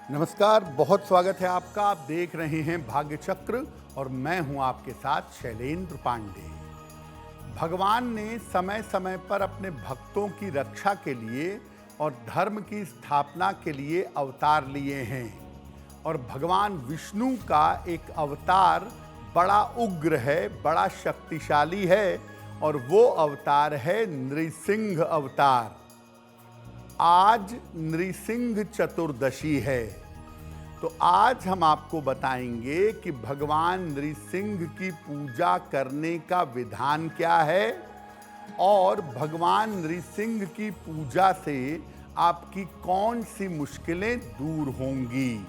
नमस्कार, बहुत स्वागत है आपका। आप देख रहे हैं भाग्य चक्र और मैं हूं आपके साथ शैलेंद्र पांडे। भगवान ने समय समय पर अपने भक्तों की रक्षा के लिए और धर्म की स्थापना के लिए अवतार लिए हैं और भगवान विष्णु का एक अवतार बड़ा उग्र है, बड़ा शक्तिशाली है और वो अवतार है नृसिंह अवतार। आज नृसिंह चतुर्दशी है, तो आज हम आपको बताएंगे कि भगवान नृसिंह की पूजा करने का विधान क्या है और भगवान नृसिंह की पूजा से आपकी कौन सी मुश्किलें दूर होंगी।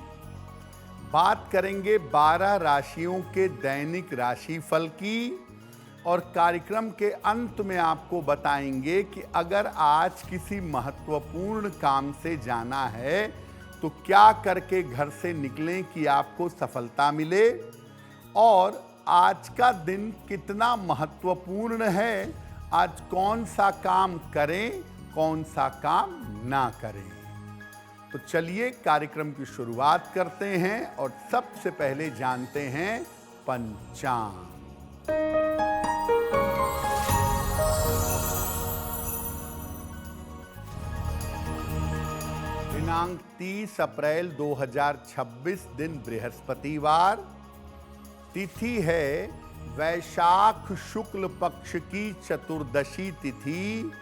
बात करेंगे 12 राशियों के दैनिक राशिफल की और कार्यक्रम के अंत में आपको बताएंगे कि अगर आज किसी महत्वपूर्ण काम से जाना है तो क्या करके घर से निकलें कि आपको सफलता मिले और आज का दिन कितना महत्वपूर्ण है, आज कौन सा काम करें, कौन सा काम ना करें। तो चलिए कार्यक्रम की शुरुआत करते हैं और सबसे पहले जानते हैं पंचांग। दिनांक 30 अप्रैल 2026, दिन बृहस्पतिवार, तिथि है वैशाख शुक्ल पक्ष की चतुर्दशी तिथि,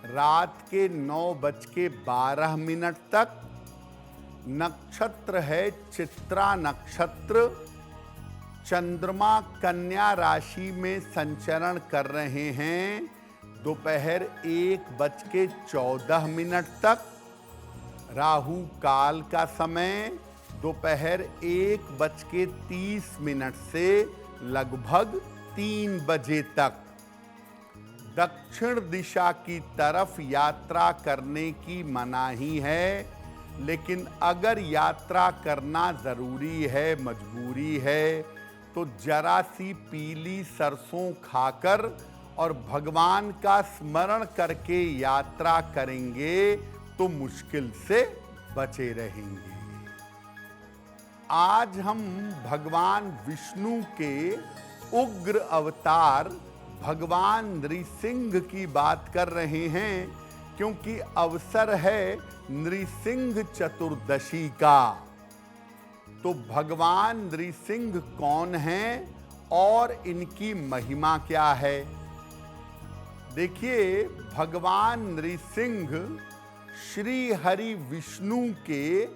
रात के 9:12 तक। नक्षत्र है चित्रा नक्षत्र। चंद्रमा कन्या राशि में संचरण कर रहे हैं दोपहर 1:14 तक। राहु काल का समय दोपहर 1:30 से लगभग 3 बजे तक। दक्षिण दिशा की तरफ यात्रा करने की मनाही है, लेकिन अगर यात्रा करना जरूरी है, मजबूरी है, तो जरा सी पीली सरसों खाकर और भगवान का स्मरण करके यात्रा करेंगे तो मुश्किल से बचे रहेंगे। आज हम भगवान विष्णु के उग्र अवतार भगवान नृसिंह की बात कर रहे हैं, क्योंकि अवसर है नृसिंह चतुर्दशी का। तो भगवान नृसिंह कौन हैं और इनकी महिमा क्या है? देखिए, भगवान नृसिंह श्री हरि विष्णु के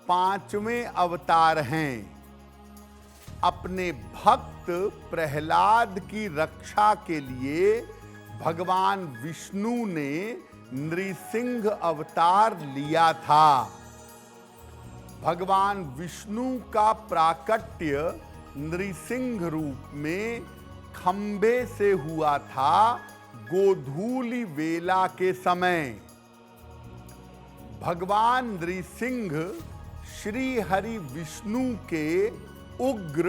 5वें अवतार हैं। अपने भक्त प्रहलाद की रक्षा के लिए भगवान विष्णु ने नृसिंह अवतार लिया था। भगवान विष्णु का प्राकट्य नृसिंह रूप में खंबे से हुआ था गोधूलि वेला के समय। भगवान नृसिंह श्री हरि विष्णु के उग्र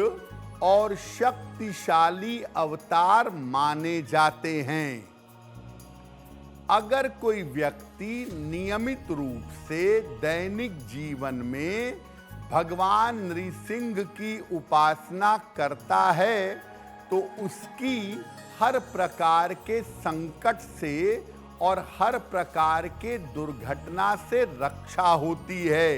और शक्तिशाली अवतार माने जाते हैं। अगर कोई व्यक्ति नियमित रूप से दैनिक जीवन में भगवान नृसिंह की उपासना करता है तो उसकी हर प्रकार के संकट से और हर प्रकार के दुर्घटना से रक्षा होती है।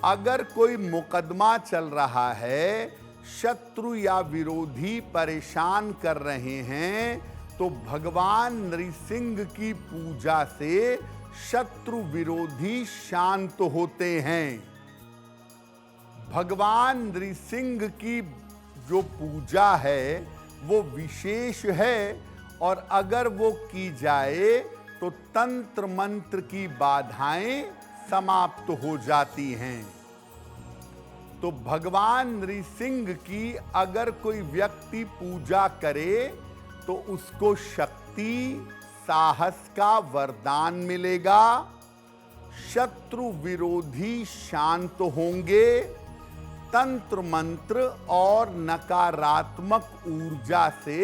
अगर कोई मुकदमा चल रहा है, शत्रु या विरोधी परेशान कर रहे हैं, तो भगवान नृसिंह की पूजा से शत्रु विरोधी शांत होते हैं। भगवान नृसिंह की जो पूजा है वो विशेष है और अगर वो की जाए तो तंत्र मंत्र की बाधाएं समाप्त हो जाती हैं। तो भगवान नृसिंह की अगर कोई व्यक्ति पूजा करे तो उसको शक्ति, साहस का वरदान मिलेगा, शत्रु विरोधी शांत होंगे, तंत्र मंत्र और नकारात्मक ऊर्जा से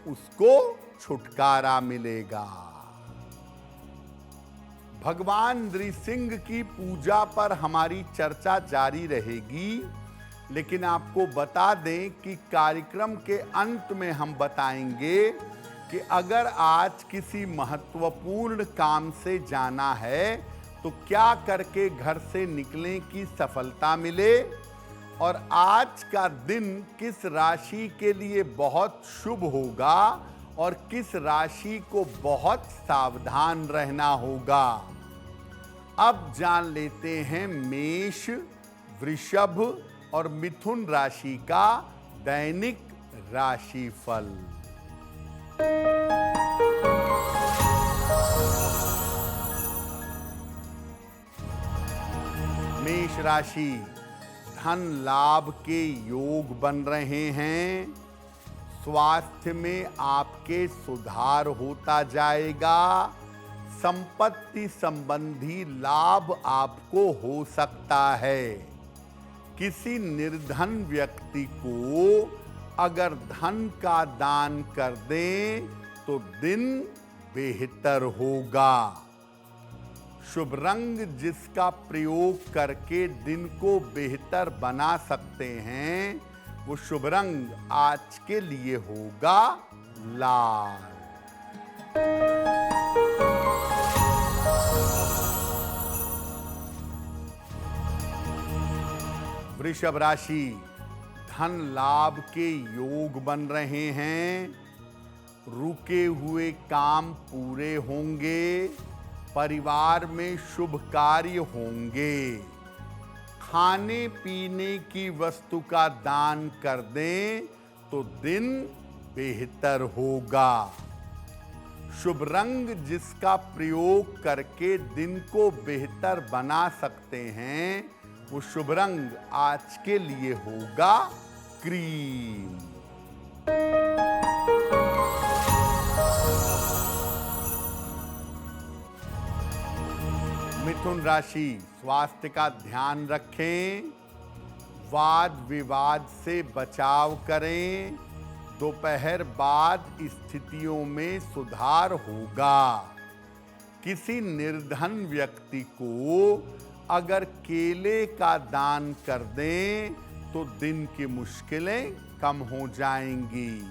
उसको छुटकारा मिलेगा। भगवान नृसिंह की पूजा पर हमारी चर्चा जारी रहेगी, लेकिन आपको बता दें कि कार्यक्रम के अंत में हम बताएंगे कि अगर आज किसी महत्वपूर्ण काम से जाना है तो क्या करके घर से निकलें कि सफलता मिले, और आज का दिन किस राशि के लिए बहुत शुभ होगा और किस राशि को बहुत सावधान रहना होगा। अब जान लेते हैं मेष, वृषभ और मिथुन राशि का दैनिक राशिफल। मेष राशि, धन लाभ के योग बन रहे हैं। स्वास्थ्य में आपके सुधार होता जाएगा। संपत्ति संबंधी लाभ आपको हो सकता है। किसी निर्धन व्यक्ति को अगर धन का दान कर दें तो दिन बेहतर होगा। शुभ रंग जिसका प्रयोग करके दिन को बेहतर बना सकते हैं, वो शुभ रंग आज के लिए होगा लाल। वृषभ राशि, धन लाभ के योग बन रहे हैं। रुके हुए काम पूरे होंगे। परिवार में शुभ कार्य होंगे। खाने पीने की वस्तु का दान कर दें तो दिन बेहतर होगा। शुभ रंग जिसका प्रयोग करके दिन को बेहतर बना सकते हैं, वो शुभ रंग आज के लिए होगा क्रीम। मिथुन राशि, स्वास्थ्य का ध्यान रखें। वाद विवाद से बचाव करें। दोपहर बाद स्थितियों में सुधार होगा। किसी निर्धन व्यक्ति को अगर केले का दान कर दें तो दिन की मुश्किलें कम हो जाएंगी।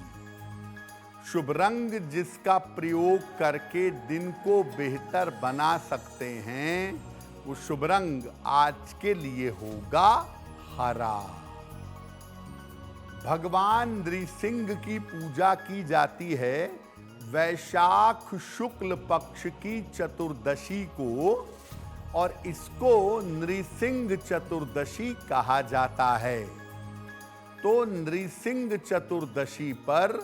शुभ रंग जिसका प्रयोग करके दिन को बेहतर बना सकते हैं, वो शुभ रंग आज के लिए होगा हरा। भगवान नृसिंह की पूजा की जाती है वैशाख शुक्ल पक्ष की चतुर्दशी को, और इसको नृसिंह चतुर्दशी कहा जाता है। तो नृसिंह चतुर्दशी पर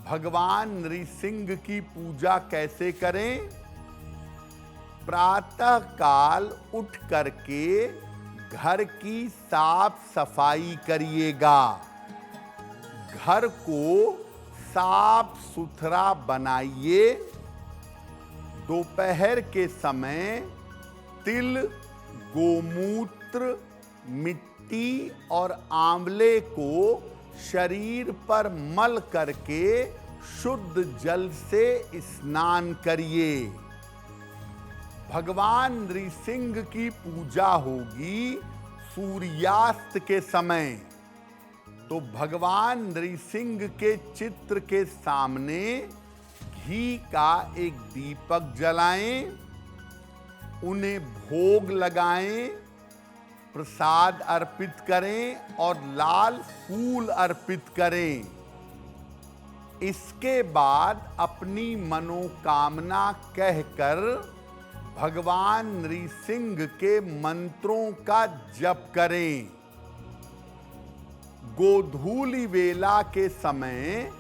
भगवान नृसिंह की पूजा कैसे करें? प्रातः काल उठ करके घर की साफ सफाई करिएगा। घर को साफ सुथरा बनाइए। दोपहर के समय तिल, गोमूत्र, मिट्टी और आंवले को शरीर पर मल करके शुद्ध जल से स्नान करिए। भगवान नृसिंह की पूजा होगी सूर्यास्त के समय। तो भगवान नृसिंह के चित्र के सामने घी का एक दीपक जलाएं, उन्हें भोग लगाएं, प्रसाद अर्पित करें और लाल फूल अर्पित करें। इसके बाद अपनी मनोकामना कहकर भगवान नृसिंह के मंत्रों का जप करें। गोधूलि वेला के समय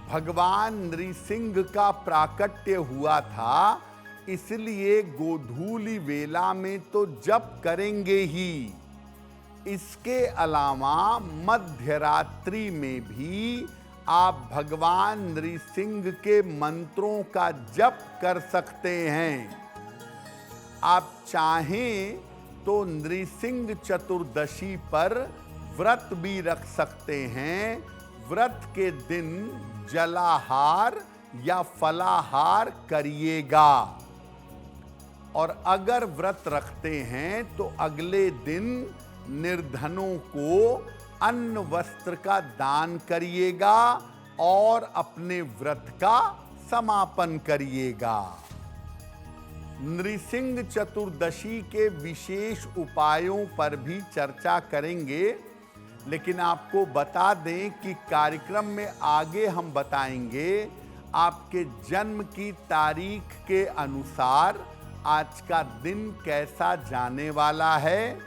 भगवान नृसिंह का प्राकट्य हुआ था, इसलिए गोधूलि वेला में तो जप करेंगे ही। इसके अलावा मध्य रात्रि में भी आप भगवान नृसिंह के मंत्रों का जप कर सकते हैं। आप चाहें तो नृसिंह चतुर्दशी पर व्रत भी रख सकते हैं। व्रत के दिन जलाहार या फलाहार करिएगा। और अगर व्रत रखते हैं तो अगले दिन निर्धनों को अन्न वस्त्र का दान करिएगा और अपने व्रत का समापन करिएगा। नृसिंह चतुर्दशी के विशेष उपायों पर भी चर्चा करेंगे, लेकिन आपको बता दें कि कार्यक्रम में आगे हम बताएंगे आपके जन्म की तारीख के अनुसार आज का दिन कैसा जाने वाला है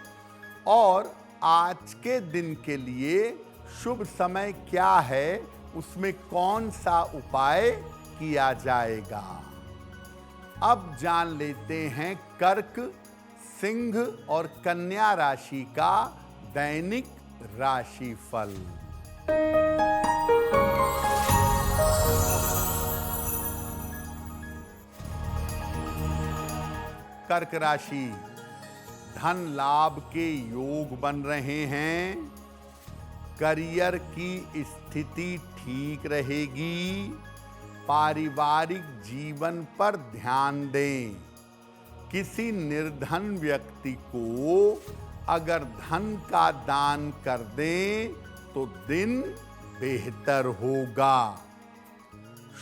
और आज के दिन के लिए शुभ समय क्या है, उसमें कौन सा उपाय किया जाएगा। अब जान लेते हैं कर्क, सिंह और कन्या राशि का दैनिक राशिफल। कर्क राशि, धन लाभ के योग बन रहे हैं। करियर की स्थिति ठीक रहेगी। पारिवारिक जीवन पर ध्यान दें। किसी निर्धन व्यक्ति को अगर धन का दान कर दें तो दिन बेहतर होगा।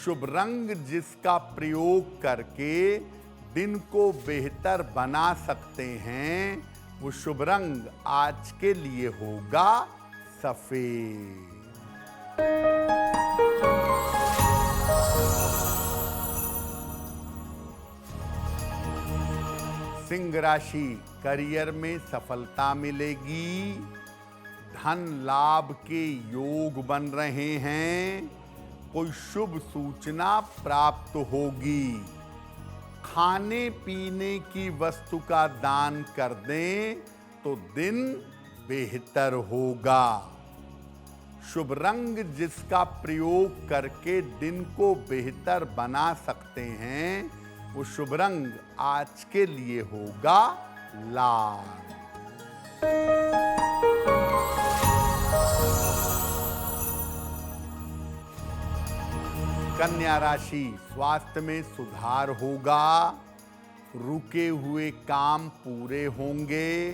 शुभ रंग जिसका प्रयोग करके दिन को बेहतर बना सकते हैं, वो शुभ रंग आज के लिए होगा सफेद। सिंह राशि, करियर में सफलता मिलेगी। धन लाभ के योग बन रहे हैं। कोई शुभ सूचना प्राप्त होगी। खाने पीने की वस्तु का दान कर दें तो दिन बेहतर होगा। शुभ रंग जिसका प्रयोग करके दिन को बेहतर बना सकते हैं, वो शुभ रंग आज के लिए होगा लाल। कन्या राशि, स्वास्थ्य में सुधार होगा। रुके हुए काम पूरे होंगे।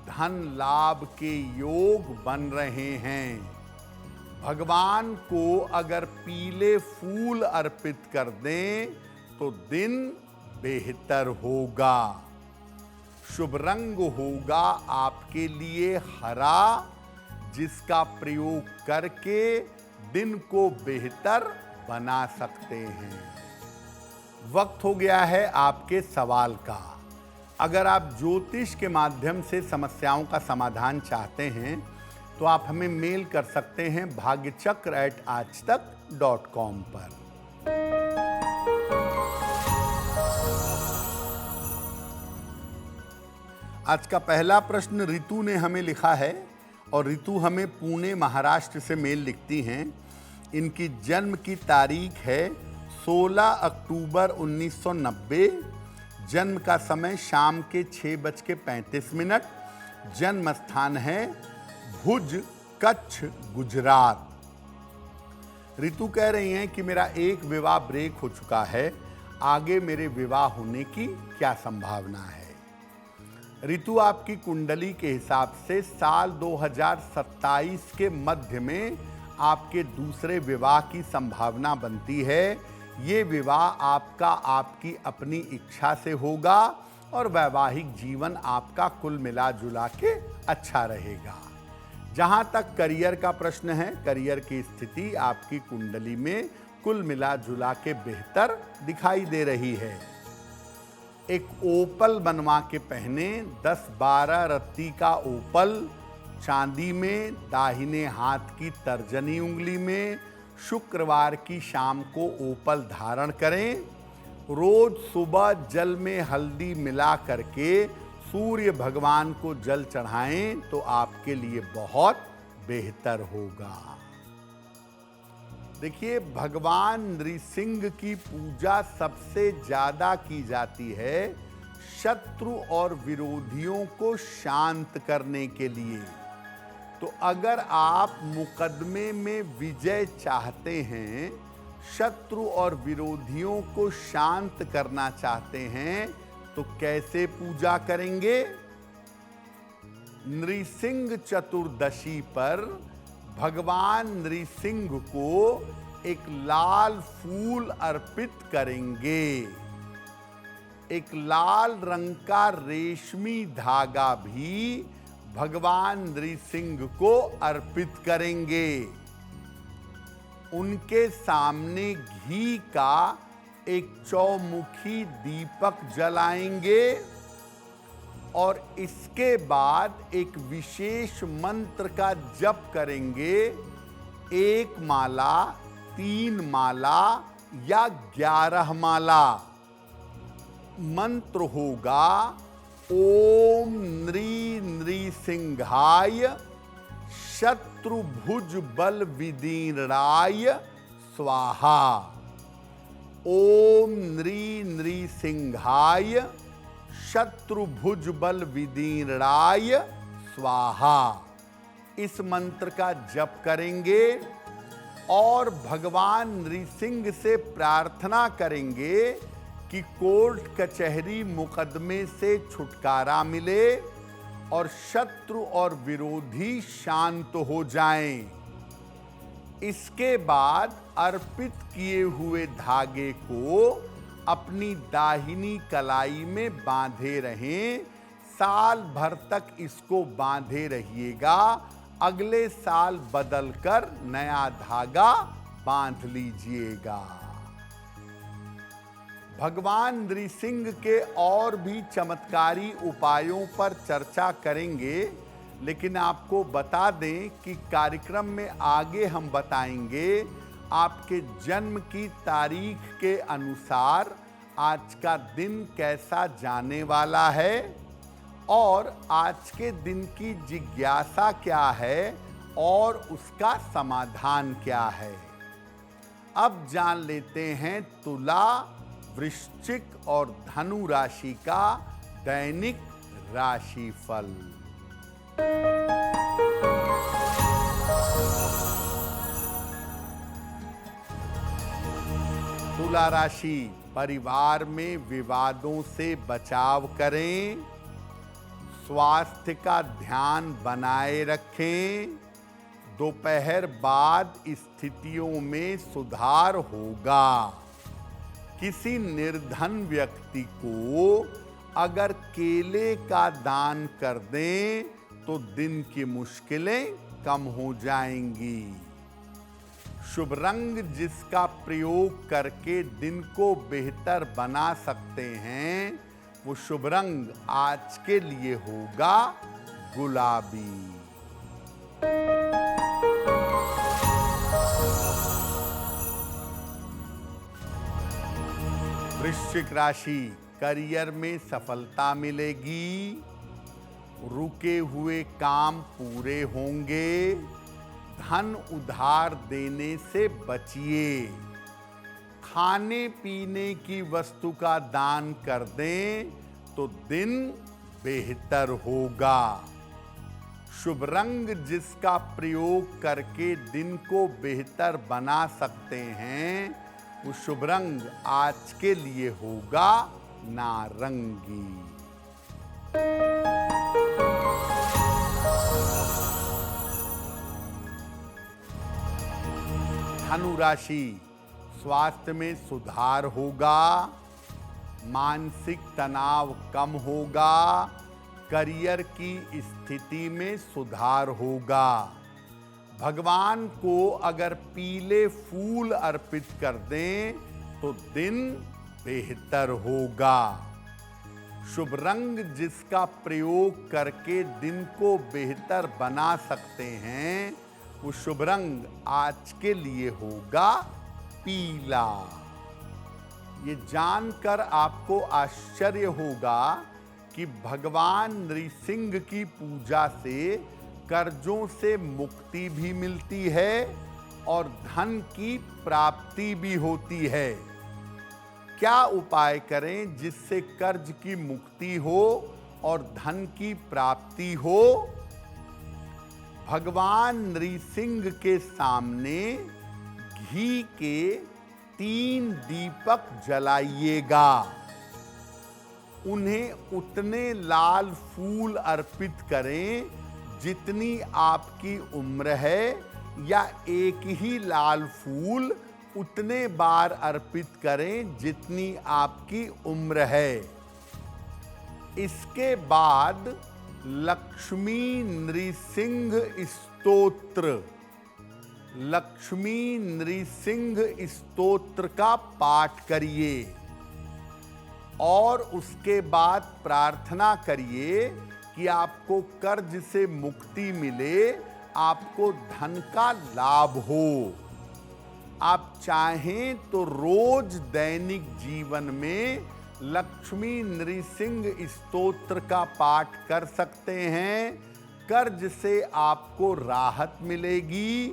धन लाभ के योग बन रहे हैं। भगवान को अगर पीले फूल अर्पित कर दें तो दिन बेहतर होगा। शुभ रंग होगा आपके लिए हरा, जिसका प्रयोग करके दिन को बेहतर बना सकते हैं। वक्त हो गया है आपके सवाल का। अगर आप ज्योतिष के माध्यम से समस्याओं का समाधान चाहते हैं तो आप हमें मेल कर सकते हैं bhagyachakra@aajtak.com पर। आज का पहला प्रश्न रितु ने हमें लिखा है और रितु हमें पुणे महाराष्ट्र से मेल लिखती हैं। इनकी जन्म की तारीख है 16 अक्टूबर 1990। जन्म का समय शाम के 6:35। जन्म स्थान है भुज, कच्छ, गुजरात। रितु कह रही हैं कि मेरा एक विवाह ब्रेक हो चुका है, आगे मेरे विवाह होने की क्या संभावना है। रितु, आपकी कुंडली के हिसाब से साल 2027 के मध्य में आपके दूसरे विवाह की संभावना बनती है। ये विवाह आपका आपकी अपनी इच्छा से होगा और वैवाहिक जीवन आपका कुल मिला जुला के अच्छा रहेगा। जहां तक करियर का प्रश्न है, करियर की स्थिति आपकी कुंडली में कुल मिला जुला के बेहतर दिखाई दे रही है। एक ओपल बनवा के पहने, 10-12 रत्ती का ओपल चांदी में, दाहिने हाथ की तर्जनी उंगली में, शुक्रवार की शाम को ओपल धारण करें। रोज सुबह जल में हल्दी मिला करके सूर्य भगवान को जल चढ़ाएं तो आपके लिए बहुत बेहतर होगा। देखिए, भगवान नृसिंह की पूजा सबसे ज्यादा की जाती है शत्रु और विरोधियों को शांत करने के लिए। तो अगर आप मुकदमे में विजय चाहते हैं, शत्रु और विरोधियों को शांत करना चाहते हैं, तो कैसे पूजा करेंगे? नृसिंह चतुर्दशी पर भगवान नृसिंह को एक लाल फूल अर्पित करेंगे। एक लाल रंग का रेशमी धागा भी भगवान नृसिंह को अर्पित करेंगे। उनके सामने घी का एक चौमुखी दीपक जलाएंगे और इसके बाद एक विशेष मंत्र का जप करेंगे। 1 माला, 3 माला या 11 माला। मंत्र होगा ओम नृ नृसिंहाय शत्रुभुज बल विदीर्णाय स्वाहा। ओम नृ नृसिंहाय शत्रुभुज बल विदीर्णाय स्वाहा। इस मंत्र का जप करेंगे और भगवान नृसिंह से प्रार्थना करेंगे कि कोर्ट कचहरी मुकदमे से छुटकारा मिले और शत्रु और विरोधी शांत हो जाएं। इसके बाद अर्पित किए हुए धागे को अपनी दाहिनी कलाई में बांधे रहें। साल भर तक इसको बांधे रहिएगा। अगले साल बदलकर नया धागा बांध लीजिएगा। भगवान नृसिंह के और भी चमत्कारी उपायों पर चर्चा करेंगे, लेकिन आपको बता दें कि कार्यक्रम में आगे हम बताएंगे आपके जन्म की तारीख के अनुसार आज का दिन कैसा जाने वाला है और आज के दिन की जिज्ञासा क्या है और उसका समाधान क्या है। अब जान लेते हैं तुला, वृश्चिक और धनु राशि का दैनिक राशिफल। तुला राशि, परिवार में विवादों से बचाव करें। स्वास्थ्य का ध्यान बनाए रखें। दोपहर बाद स्थितियों में सुधार होगा। किसी निर्धन व्यक्ति को अगर केले का दान कर दें तो दिन की मुश्किलें कम हो जाएंगी। शुभ रंग जिसका प्रयोग करके दिन को बेहतर बना सकते हैं वो शुभ रंग आज के लिए होगा गुलाबी। वृश्चिक राशि, करियर में सफलता मिलेगी। रुके हुए काम पूरे होंगे। धन उधार देने से बचिए। खाने पीने की वस्तु का दान कर दें तो दिन बेहतर होगा। शुभ रंग जिसका प्रयोग करके दिन को बेहतर बना सकते हैं वो शुभ रंग आज के लिए होगा नारंगी। धनु राशि, स्वास्थ्य में सुधार होगा। मानसिक तनाव कम होगा। करियर की स्थिति में सुधार होगा। भगवान को अगर पीले फूल अर्पित कर दें तो दिन बेहतर होगा। शुभ रंग जिसका प्रयोग करके दिन को बेहतर बना सकते हैं वो शुभ रंग आज के लिए होगा पीला। ये जानकर आपको आश्चर्य होगा कि भगवान नृसिंह की पूजा से कर्जों से मुक्ति भी मिलती है और धन की प्राप्ति भी होती है। क्या उपाय करें जिससे कर्ज की मुक्ति हो और धन की प्राप्ति हो? भगवान नृसिंह के सामने घी के 3 दीपक जलाइएगा। उन्हें उतने लाल फूल अर्पित करें जितनी आपकी उम्र है, या एक ही लाल फूल उतने बार अर्पित करें जितनी आपकी उम्र है। इसके बाद लक्ष्मी नृसिंह स्तोत्र, लक्ष्मी नृसिंह स्तोत्र का पाठ करिए और उसके बाद प्रार्थना करिए कि आपको कर्ज से मुक्ति मिले, आपको धन का लाभ हो। आप चाहें तो रोज दैनिक जीवन में लक्ष्मी नृसिंह स्तोत्र का पाठ कर सकते हैं। कर्ज से आपको राहत मिलेगी,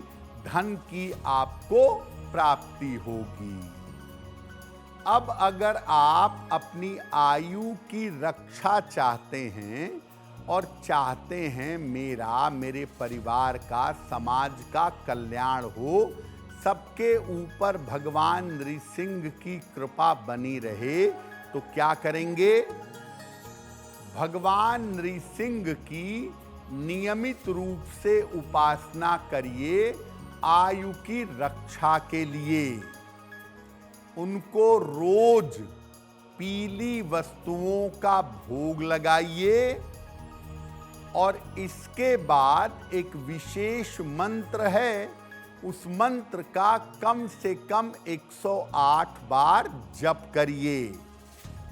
धन की आपको प्राप्ति होगी। अब अगर आप अपनी आयु की रक्षा चाहते हैं और चाहते हैं मेरे परिवार का, समाज का कल्याण हो, सबके ऊपर भगवान नृसिंह की कृपा बनी रहे, तो क्या करेंगे? भगवान नृसिंह की नियमित रूप से उपासना करिए आयु की रक्षा के लिए। उनको रोज पीली वस्तुओं का भोग लगाइए और इसके बाद एक विशेष मंत्र है, उस मंत्र का कम से कम 108 बार जप करिए।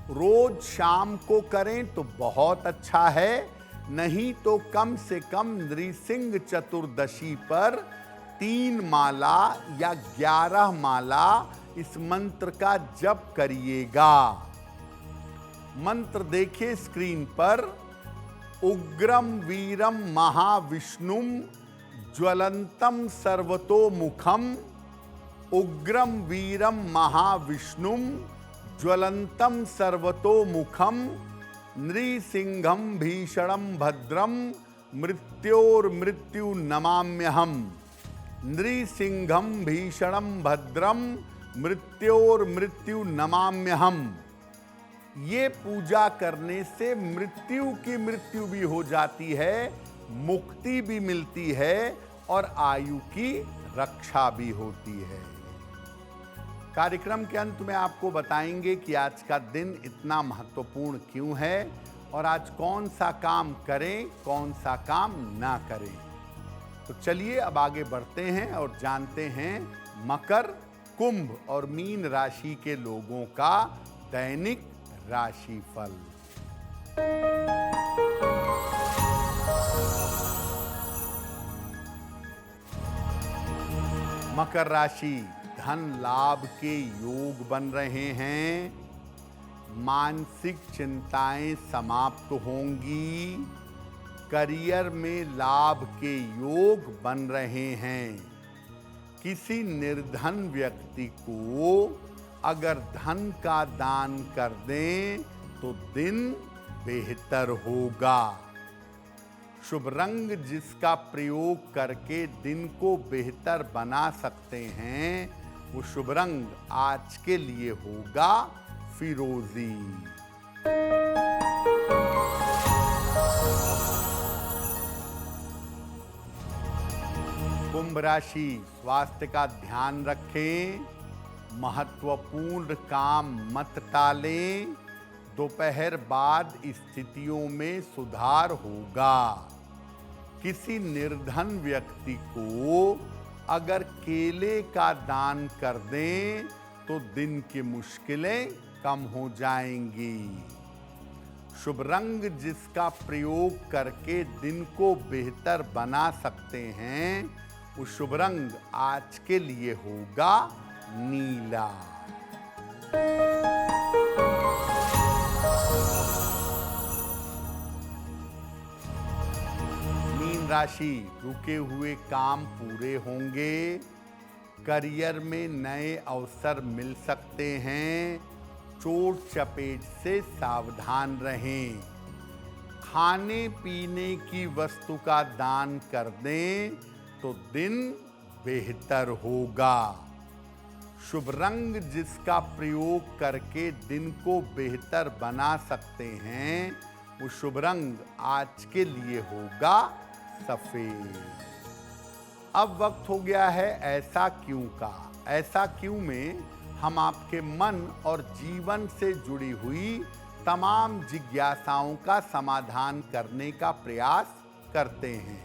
रोज शाम को करें तो बहुत अच्छा है, नहीं तो कम से कम नृसिंह चतुर्दशी पर 3 माला या 11 माला इस मंत्र का जप करिएगा। मंत्र देखिए स्क्रीन पर। उग्रम वीरम महाविष्णुम ज्वलंतम सर्वतोमुखम, उग्रम वीरम महाविष्णुम ज्वलंतम सर्वतोमुखम, नृसिंहम भीषणम भद्रम मृत्योर्मृत्यु नमाम्यहम, नृसिंहम भीषणम भद्रम मृत्योर्मृत्यु नमाम्यहम। ये पूजा करने से मृत्यु भी हो जाती है, मुक्ति भी मिलती है और आयु की रक्षा भी होती है। कार्यक्रम के अंत में आपको बताएंगे कि आज का दिन इतना महत्वपूर्ण क्यों है और आज कौन सा काम करें, कौन सा काम ना करें। तो चलिए अब आगे बढ़ते हैं और जानते हैं मकर, कुंभ और मीन राशि के लोगों का दैनिक राशिफल। मकर राशि, धन लाभ के योग बन रहे हैं, मानसिक चिंताएं समाप्त होंगी, करियर में लाभ के योग बन रहे हैं। किसी निर्धन व्यक्ति को अगर धन का दान कर दें तो दिन बेहतर होगा। शुभ रंग जिसका प्रयोग करके दिन को बेहतर बना सकते हैं, वो शुभ रंग आज के लिए होगा फिरोजी। कुंभ राशि, स्वास्थ्य का ध्यान रखें, महत्वपूर्ण काम मत टालें, दोपहर बाद स्थितियों में सुधार होगा। किसी निर्धन व्यक्ति को अगर केले का दान कर दें तो दिन की मुश्किलें कम हो जाएंगी। शुभ रंग जिसका प्रयोग करके दिन को बेहतर बना सकते हैं, वो शुभ रंग आज के लिए होगा नीला। मीन राशि, रुके हुए काम पूरे होंगे, करियर में नए अवसर मिल सकते हैं, चोट चपेट से सावधान रहें। खाने पीने की वस्तु का दान कर दें तो दिन बेहतर होगा। शुभ रंग जिसका प्रयोग करके दिन को बेहतर बना सकते हैं, वो शुभ रंग आज के लिए होगा सफेद। अब वक्त हो गया है ऐसा क्यों का। ऐसा क्यों में हम आपके मन और जीवन से जुड़ी हुई तमाम जिज्ञासाओं का समाधान करने का प्रयास करते हैं।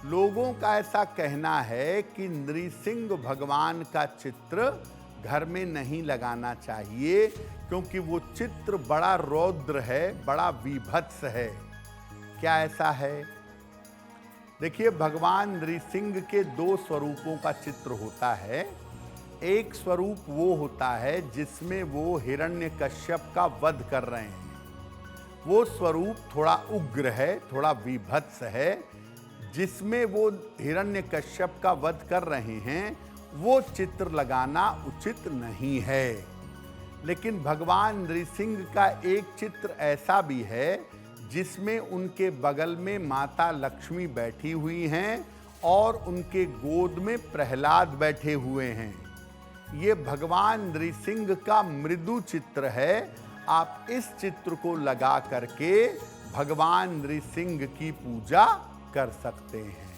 लोगों का ऐसा कहना है कि नृसिंह भगवान का चित्र घर में नहीं लगाना चाहिए, क्योंकि वो चित्र बड़ा रौद्र है, बड़ा विभत्स है। क्या ऐसा है? देखिए, भगवान नृसिंह के दो स्वरूपों का चित्र होता है। एक स्वरूप वो होता है जिसमें वो हिरण्यकश्यप का वध कर रहे हैं। वो स्वरूप थोड़ा उग्र है, थोड़ा विभत्स है। जिसमें वो हिरण्यकश्यप का वध कर रहे हैं, वो चित्र लगाना उचित नहीं है। लेकिन भगवान नृसिंह का एक चित्र ऐसा भी है जिसमें उनके बगल में माता लक्ष्मी बैठी हुई हैं और उनके गोद में प्रहलाद बैठे हुए हैं। ये भगवान नृसिंह का मृदु चित्र है। आप इस चित्र को लगा करके भगवान नृसिंह की पूजा कर सकते हैं।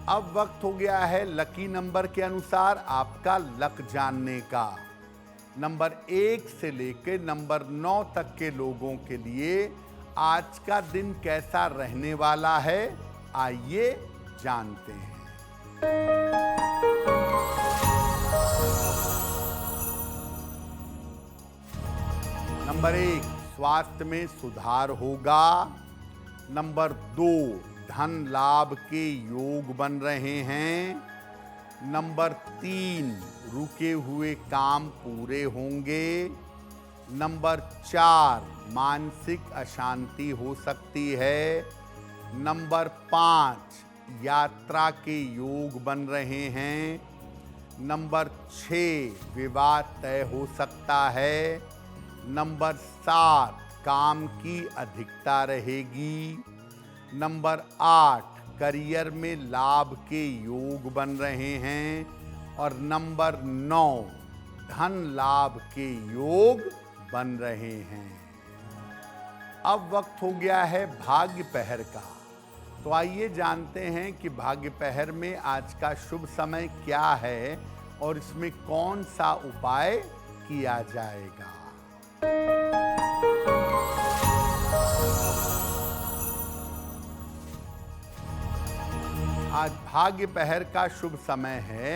अब वक्त हो गया है लकी नंबर के अनुसार आपका लक जानने का। नंबर 1 से लेकर नंबर 9 तक के लोगों के लिए आज का दिन कैसा रहने वाला है, आइए जानते हैं। नंबर 1, स्वास्थ्य में सुधार होगा। नंबर 2, धन लाभ के योग बन रहे हैं। नंबर 3, रुके हुए काम पूरे होंगे। नंबर 4, मानसिक अशांति हो सकती है। नंबर 5, यात्रा के योग बन रहे हैं। नंबर 6, विवाह तय हो सकता है। नंबर 7, काम की अधिकता रहेगी। नंबर 8, करियर में लाभ के योग बन रहे हैं। और नंबर 9, धन लाभ के योग बन रहे हैं। अब वक्त हो गया है भाग्य पहर का। तो आइए जानते हैं कि भाग्य पहर में आज का शुभ समय क्या है और इसमें कौन सा उपाय किया जाएगा। आज भाग्य पहर का शुभ समय है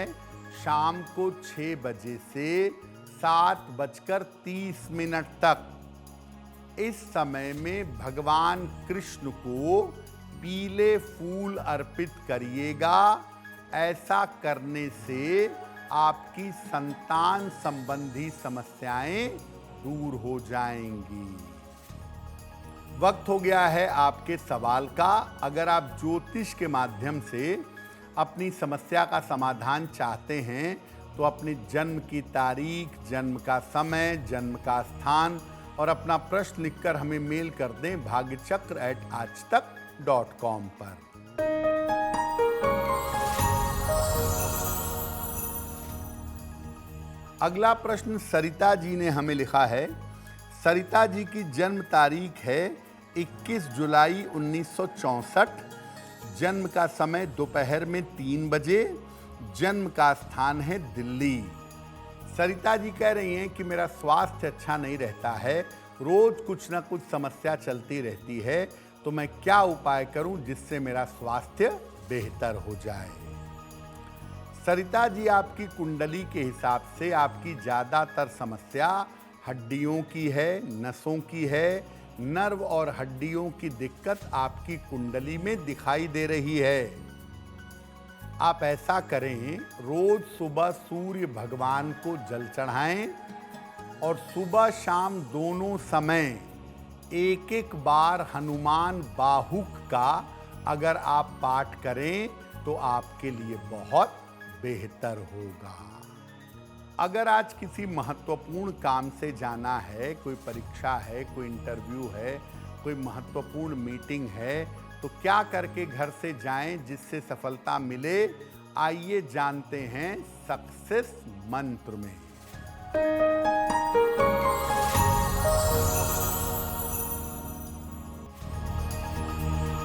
शाम को 6 बजे से 7:30 तक। इस समय में भगवान कृष्ण को पीले फूल अर्पित करिएगा। ऐसा करने से आपकी संतान संबंधी समस्याएं दूर हो जाएंगी। वक्त हो गया है आपके सवाल का। अगर आप ज्योतिष के माध्यम से अपनी समस्या का समाधान चाहते हैं तो अपने जन्म की तारीख, जन्म का समय, जन्म का स्थान और अपना प्रश्न लिखकर हमें मेल कर दें bhagyachakra@aajtak.com पर। अगला प्रश्न सरिता जी ने हमें लिखा है। सरिता जी की जन्म तारीख है 21 जुलाई 1964। जन्म का समय दोपहर में 3 बजे। जन्म का स्थान है दिल्ली। सरिता जी कह रही हैं कि मेरा स्वास्थ्य अच्छा नहीं रहता है, रोज कुछ ना कुछ समस्या चलती रहती है, तो मैं क्या उपाय करूं जिससे मेरा स्वास्थ्य बेहतर हो जाए। सरिता जी, आपकी कुंडली के हिसाब से आपकी ज़्यादातर समस्या हड्डियों की है, नसों की है। नर्व और हड्डियों की दिक्कत आपकी कुंडली में दिखाई दे रही है। आप ऐसा करें, रोज सुबह सूर्य भगवान को जल चढ़ाएं और सुबह शाम दोनों समय एक बार हनुमान बाहुक का अगर आप पाठ करें तो आपके लिए बहुत बेहतर होगा। अगर आज किसी महत्वपूर्ण काम से जाना है, कोई परीक्षा है, कोई इंटरव्यू है, कोई महत्वपूर्ण मीटिंग है, तो तो क्या करके घर से जाएं जिससे सफलता मिले? आइए जानते हैं सक्सेस मंत्र में।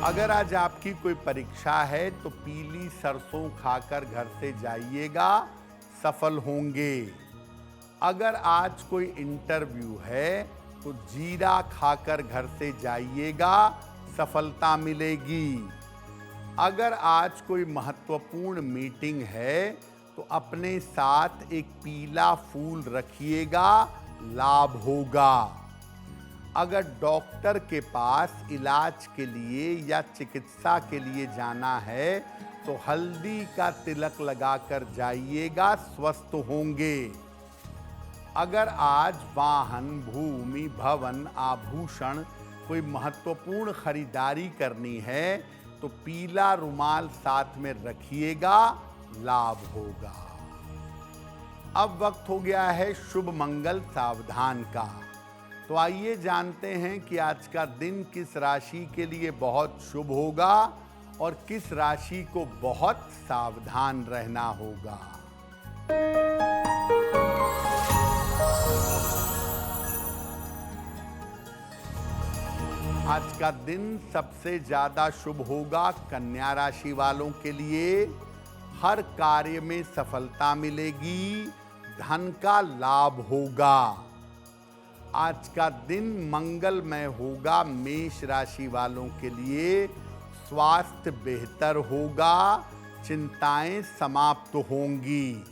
अगर आज आपकी कोई परीक्षा है तो पीली सरसों खाकर घर से जाइएगा, सफल होंगे। अगर आज कोई इंटरव्यू है तो जीरा खाकर घर से जाइएगा, सफलता मिलेगी। अगर आज कोई महत्वपूर्ण मीटिंग है तो अपने साथ एक पीला फूल रखिएगा, लाभ होगा। अगर डॉक्टर के पास इलाज के लिए या चिकित्सा के लिए जाना है तो हल्दी का तिलक लगाकर जाइएगा, स्वस्थ होंगे। अगर आज वाहन, भूमि, भवन, आभूषण कोई महत्वपूर्ण खरीदारी करनी है तो पीला रुमाल साथ में रखिएगा, लाभ होगा। अब वक्त हो गया है शुभ मंगल सावधान का। तो आइए जानते हैं कि आज का दिन किस राशि के लिए बहुत शुभ होगा और किस राशि को बहुत सावधान रहना होगा। आज का दिन सबसे ज्यादा शुभ होगा कन्या राशि वालों के लिए। हर कार्य में सफलता मिलेगी, धन का लाभ होगा। आज का दिन मंगलमय होगा मेष राशि वालों के लिए। स्वास्थ्य बेहतर होगा, चिंताएं समाप्त होंगी।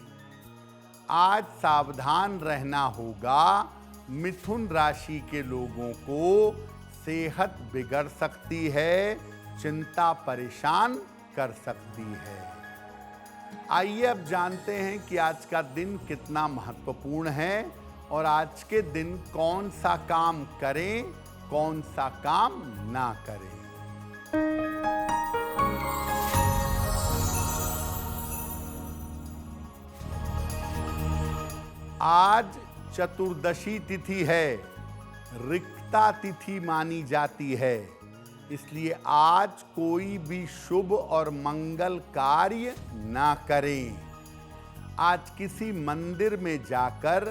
आज सावधान रहना होगा। मिथुन राशि के लोगों को सेहत बिगड़ सकती है, चिंता परेशान कर सकती है। आइए अब जानते हैं कि आज का दिन कितना महत्वपूर्ण है और आज के दिन कौन सा काम करें, कौन सा काम ना करें। आज चतुर्दशी तिथि है, रिक्ता तिथि मानी जाती है, इसलिए आज कोई भी शुभ और मंगल कार्य ना करें। आज किसी मंदिर में जाकर,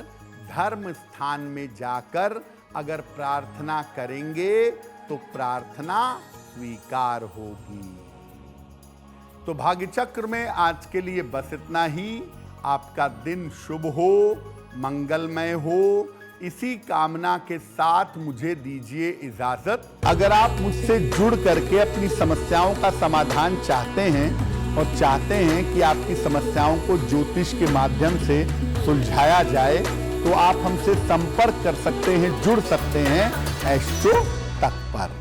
धर्म स्थान में जाकर अगर प्रार्थना करेंगे तो प्रार्थना स्वीकार होगी। तो भाग्य चक्र में आज के लिए बस इतना ही। आपका दिन शुभ हो, मंगलमय हो, इसी कामना के साथ मुझे दीजिए इजाजत। अगर आप मुझसे जुड़ करके अपनी समस्याओं का समाधान चाहते हैं और चाहते हैं कि आपकी समस्याओं को ज्योतिष के माध्यम से सुलझाया जाए तो आप हमसे संपर्क कर सकते हैं, जुड़ सकते हैं एस्ट्रो तक पर।